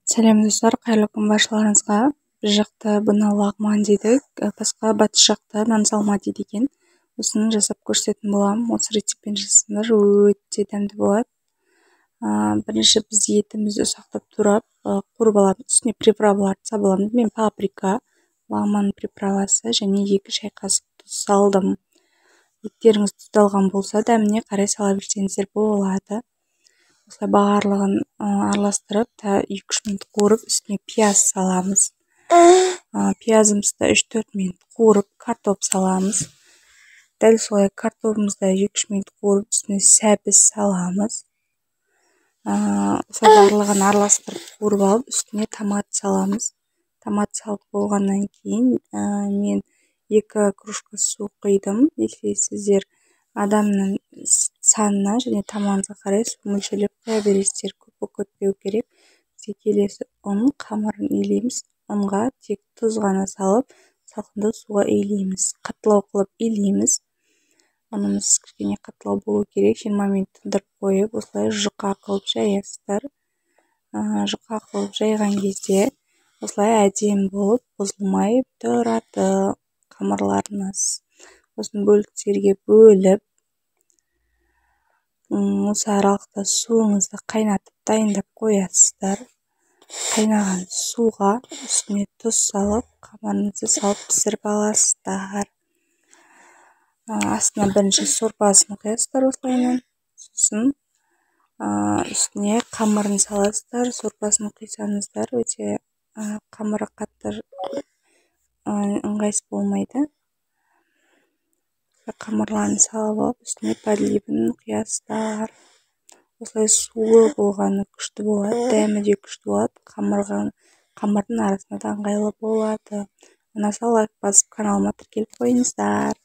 Сәлем достар, қайырлы күн баршаларыңызға. Біз жақта бұны лағман дейді, басқа батыс жақта нан салма дейді екен. Осыны жасап көрсететін боламын. Осы рецептпен жасасаңдар өте дәмді болады. Бірінші біз етімізді ұсақтап турап қуырып аламыз. Үстіне приправаларды салып аламыз. Мен паприка, лағман приправасы және 2 шай қасық тұз салдым. Еттеріңіз тұздалған болса, дәміне қарай сала берсеңіздер болады. Осылай барлығын араластырып, 2-3 минут қуырып, үстіне пияз саламыз. Пиязымызды 3-4 минут қуырып, картоп саламыз. Дәл солай картопымызды 2-3 минут қуырып, үстіне сәбіз саламыз. Осылай барлығын араластырып қуырып алып, үстіне томат саламыз. Томат салып болғаннан кейін мен 2 кружка су құйдым. Если сіздер адамның санына және тамағыңызға қарай су мөлшерлеп құя бересіздер. Көп кетпеу керек. Бізге келесі ұн қамырын илейміз. Ұнға тек тұз ғана салып, салқындау суға илейміз. Қаттылау қылып илейміз. Ұнымыз кішкене қаттылау болу керек. 20 минут тындырып қойып, осылай жұқа қылып жаясыздар. Жұқа қылып жайған кезде осылай әдемі болып бұзылмай тұрады қамырларыңыз. Осыны бөліктерге бөліп, осы аралықта суыңызды қайнатып дайындап қоясыздар. Қайнаған суға үстіне тұз салып, қамырыңызды салып пісіріп аласыздар. Астына бірінші сорпасын құясыздар осылайынан. Сосын үстіне қамырын саласыздар. Сорпасын құйсаңыздар, өте қамыры қатты ыңғайсыз болмайды. Қамырларын салып, үстіне подливын құясыздар. Осылай суы болғаны күшті болады, дәмі де күшті болады, қамырдың арасында да ыңғайлы болады. Ұнаса лайк басып, каналыма тіркеліп қойыңыздар.